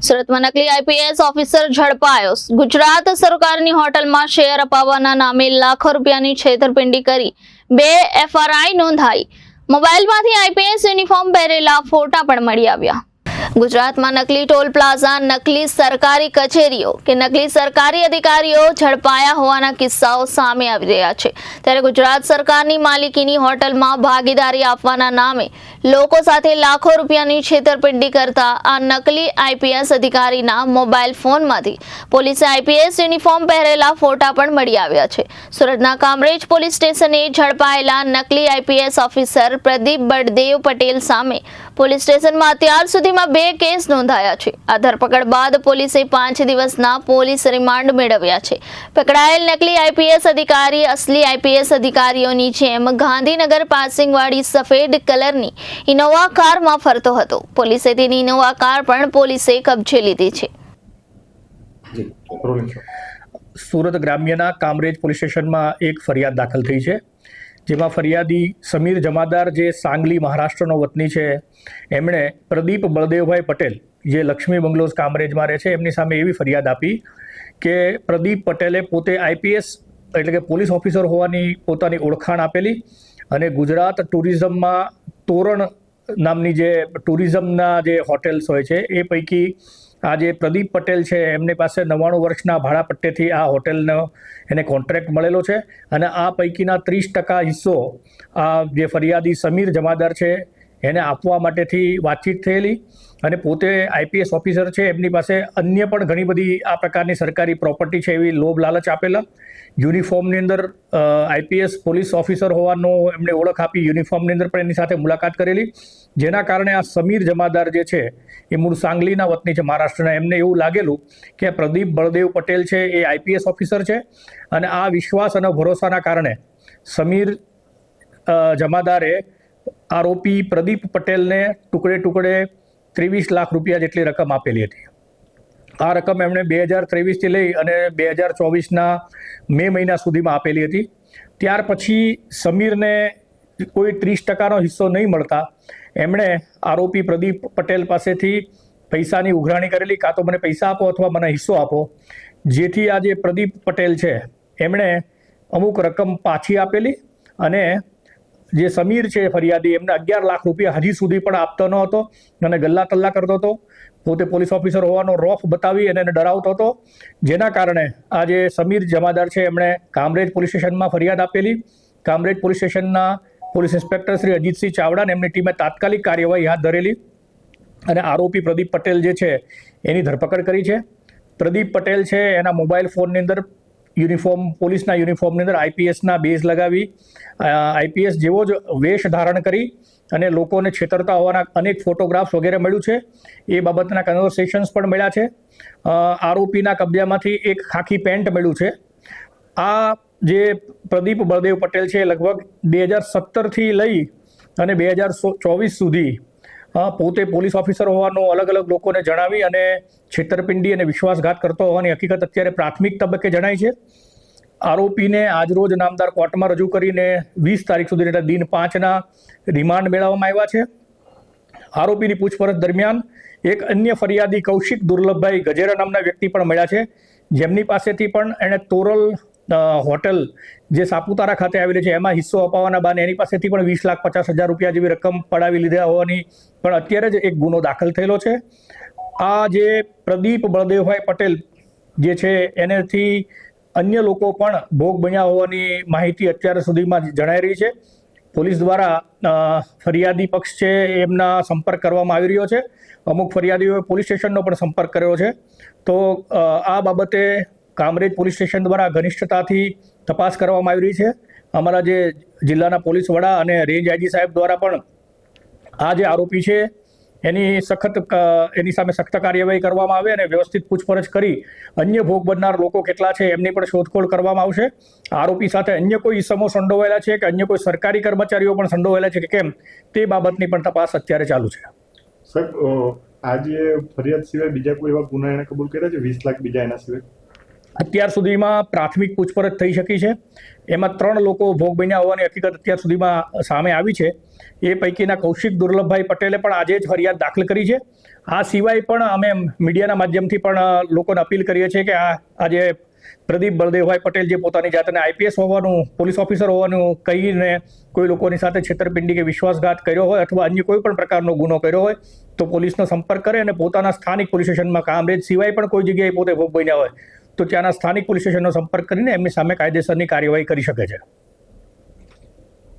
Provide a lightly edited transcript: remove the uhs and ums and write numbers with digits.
સુરતમાં નકલી IPS officer ઝડપાયો। Gujarat સરકારની હોટલમાં શેર અપાવવાના નામે લાખો રૂપિયાની છેતરપિંડી કરી 2 FRI નોંધાઈ। મોબાઈલમાંથી આઈપીએસ યુનિફોર્મ પહેરેલા ફોટા પણ મળી આવ્યા। ગુજરાતમાં નકલી ટોલ પ્લાઝા, નકલી સરકારી કચેરીઓ કે નકલી સરકારી અધિકારીઓ ઝડપાયા હોવાના કિસ્સાઓ સામે આવી રહ્યા છે। ત્યારે ગુજરાત સરકારની માલિકીની હોટલમાં ભાગીદારી આપવાના નામે લોકો સાથે લાખો રૂપિયાની છેતરપિંડી કરતા આ નકલી આઈપીએસ અધિકારીના મોબાઈલ ફોનમાંથી પોલીસે આઈપીએસ યુનિફોર્મ પહેરેલા ફોટા પણ મળી આવ્યા છે। સુરતના કામરેજ પોલીસ સ્ટેશને ઝડપાયેલા નકલી આઈપીએસ ઓફિસર પ્રદીપ બળદેવ પટેલ સામે પોલીસ સ્ટેશનમાં અત્યાર સુધીમાં 2 કેસ નોંધાયા છે। આ ધરપકડ બાદ પોલીસે 5 દિવસના પોલીસ રિમાન્ડ મેળવ્યા છે। પકડાયેલ નકલી આઈપીએસ અધિકારી અસલી આઈપીએસ અધિકારીઓની જેમ ગાંધીનગર પાસિંગવાળી સફેદ કલરની ઇનોવા કારમાં ફરતો હતો। પોલીસે તેની ઇનોવા કાર પણ પોલીસે કબજે લીધી છે। સુરત ગ્રામ્યના કામરેજ પોલીસ સ્ટેશનમાં એક ફરિયાદ દાખલ થઈ છે, જેમાં ફરિયાદી સમીર જમાદાર, જે સાંગલી મહારાષ્ટ્રનો વતની છે, એમણે પ્રદીપ બળદેવભાઈ પટેલ, જે લક્ષ્મી બંગલોઝ કામરેજમાં રહે છે, એમની સામે એવી ફરિયાદ આપી કે પ્રદીપ પટેલે પોતે આઈપીએસ એટલે કે પોલીસ ઓફિસર હોવાની પોતાની ઓળખાણ આપેલી અને ગુજરાત ટુરિઝમમાં તોરણ નામની જે ટુરિઝમના જે હોટેલ્સ હોય છે એ પૈકી આ જે પ્રદીપ પટેલ છે એમની પાસે 99 વર્ષના ભાડાપટ્ટેથી આ હોટેલનો એને કોન્ટ્રાક્ટ મળેલો છે અને આ પૈકીના 30% હિસ્સો આ જે ફરિયાદી સમીર જમાદાર છે એને આપવા માટેથી વાતચીત થયેલી અને પોતે આઈપીએસ ઓફિસર છે, એમની પાસે અન્ય પણ ઘણી બધી આ પ્રકારની સરકારી પ્રોપર્ટી છે એવી લોભ લાલચ આપેલા। યુનિફોર્મની અંદર આઈપીએસ પોલીસ ઓફિસર હોવાનો એમણે ઓળખ આપી, યુનિફોર્મની અંદર પણ એની સાથે મુલાકાત કરેલી, જેના કારણે આ સમીર જમાદાર જે છે એ મૂળ સાંગલીના વતની છે મહારાષ્ટ્રના, એમને એવું લાગેલું કે પ્રદીપ બળદેવ પટેલ છે એ આઈપીએસ ઓફિસર છે અને આ વિશ્વાસ અને ભરોસાના કારણે સમીર જમાદારે આરોપી પ્રદીપ પટેલને ટુકડે 23 લાખ રૂપિયા જેટલી રકમ આપેલી હતી। આ રકમ એમણે 2023થી લઈ અને 2024ના મે મહિના સુધીમાં આપેલી હતી। ત્યાર પછી સમીરને કોઈ 30%નો હિસ્સો નહીં મળતા એમણે આરોપી પ્રદીપ પટેલ પાસેથી પૈસાની ઉઘરાણી કરેલી, કાં તો મને પૈસા આપો અથવા મને હિસ્સો આપો, જેથી આ જે પ્રદીપ પટેલ છે એમણે અમુક રકમ પાછી આપેલી અને જે સમીર છે ફરિયાદી એમને 11 લાખ રૂપિયા હજી સુધી પણ આપતો ન હતો અને ગલ્લા તલ્લા કરતો હતો, પોતે પોલીસ ઓફિસર હોવાનો રોફ બતાવી અને એને ડરાવતો હતો, જેના કારણે આ જે સમીર જમાદાર છે એમણે કામરેજ પોલીસ સ્ટેશનમાં ફરિયાદ આપેલી। કામરેજ પોલીસ સ્ટેશનના પોલીસ ઇન્સ્પેક્ટર શ્રી અજીતસિંહ ચાવડા એમની ટીમે તાત્કાલિક કાર્યવાહી હાથ ધરેલી અને આરોપી પ્રદીપ પટેલ જે છે એની ધરપકડ કરી છે। પ્રદીપ પટેલ છે એના મોબાઈલ ફોનની અંદર યુનિફોર્મ, પોલીસના યુનિફોર્મની અંદર આઈપીએસના બેઝ લગાવી આઈપીએસ જેવો જ વેશ ધારણ કરી અને લોકોને છેતરતા હોવાના અનેક ફોટોગ્રાફ્સ વગેરે મળ્યું છે। એ બાબતના કન્વર્સેશન્સ પણ મળ્યા છે। આરોપીના કબજામાંથી એક ખાખી પેન્ટ મળ્યું છે। આ જે પ્રદીપ બળદેવ પટેલ છે લગભગ 2017થી લઈ અને 2024 સુધી પોતે પોલીસ ઓફિસર હોવાનું અલગ અલગ લોકોને જણાવી અને છેતરપિંડી અને વિશ્વાસઘાત કરતો હોવાની હકીકત અત્યારે પ્રાથમિક તબક્કે જણાય છે। આરોપીને આજરોજ નામદાર કોર્ટમાં રજૂ કરીને 20 તારીખ સુધી એટલે દિન 5ના રિમાન્ડ મેળવવામાં આવ્યા છે। આરોપીની પૂછપરછ દરમિયાન એક અન્ય ફરિયાદી કૌશિક દુર્લભભાઈ ગજેરા નામના વ્યક્તિ પણ મળ્યા છે, જેમની પાસેથી પણ એણે તોરલ હોટલ જે સાપુતારા ખાતે આવેલી છે એમાં હિસ્સો અપાવવાના બહાને એની પાસેથી પણ 20,50,000 રૂપિયા જેવી રકમ પડાવી લીધા હોવાની પણ અત્યારે જ એક ગુનો દાખલ થયેલો છે। આ જે પ્રદીપ બળદેવભાઈ પટેલ જે છે એનેથી અન્ય લોકો પણ ભોગ બન્યા હોવાની માહિતી અત્યાર સુધીમાં જણાઈ રહી છે। પોલીસ દ્વારા ફરિયાદી પક્ષ છે એમના સંપર્ક કરવામાં આવી રહ્યો છે। અમુક ફરિયાદીઓએ પોલીસ સ્ટેશનનો પણ સંપર્ક કર્યો છે। તો આ બાબતે કામરેજ પોલીસ સ્ટેશન દ્વારા ઘનિષ્ઠતાથી તપાસ કરવામાં આવી રહી છે। અમારા જે જિલ્લાના પોલીસ વડા અને રેન્જ આઈજી સાહેબ દ્વારા પણ આ જે આરોપી છે એની સામે સખ્ત કાર્યવાહી કરવામાં આવે અને વ્યવસ્થિત પૂછપરછ કરી અન્ય ભોગ બનનાર લોકો કેટલા છે એમની પણ શોધખોળ કરવામાં આવશે। આરોપી સાથે અન્ય કોઈ ઇસમો સંડોવાયેલા છે કે અન્ય કોઈ સરકારી કર્મચારીઓ પણ સંડોવાયેલા છે કે કેમ તે બાબતની પણ તપાસ અત્યારે ચાલુ છે। સાહેબ, આજે ફરિયાદ સિવાય બીજા કોઈ એવા ગુના એને કબૂલ કર્યા છે? 20 લાખ બીજા એના સિવાય અત્યાર સુધીમાં પ્રાથમિક પૂછપરછ થઈ શકી છે, એમાં 3 લોકો ભોગ બન્યા હોવાની હકીકત અત્યાર સુધીમાં સામે આવી છે। એ પૈકીના કૌશિક દુર્લભભાઈ પટેલે પણ આજે જ ફરિયાદ દાખલ કરી છે। આ સિવાય પણ અમે મીડિયાના માધ્યમથી પણ લોકોને અપીલ કરીએ છીએ કે આજે પ્રદીપ બળદેવભાઈ પટેલ જે પોતાની જાતને આઈપીએસ હોવાનું, પોલીસ ઓફિસર હોવાનું કહીને કોઈ લોકોની સાથે છેતરપિંડી કે વિશ્વાસઘાત કર્યો હોય અથવા અન્ય કોઈ પણ પ્રકારનો ગુનો કર્યો હોય તો પોલીસનો સંપર્ક કરે અને પોતાના સ્થાનિક પોલીસ સ્ટેશનમાં કામરેજ સિવાય પણ કોઈ જગ્યાએ પોતે ભોગ બન્યા હોય તો ત્યાંના સ્થાનિક પોલીસ સ્ટેશનનો સંપર્ક કરીને એમની સામે કાયદેસરની કાર્યવાહી કરી શકે છે.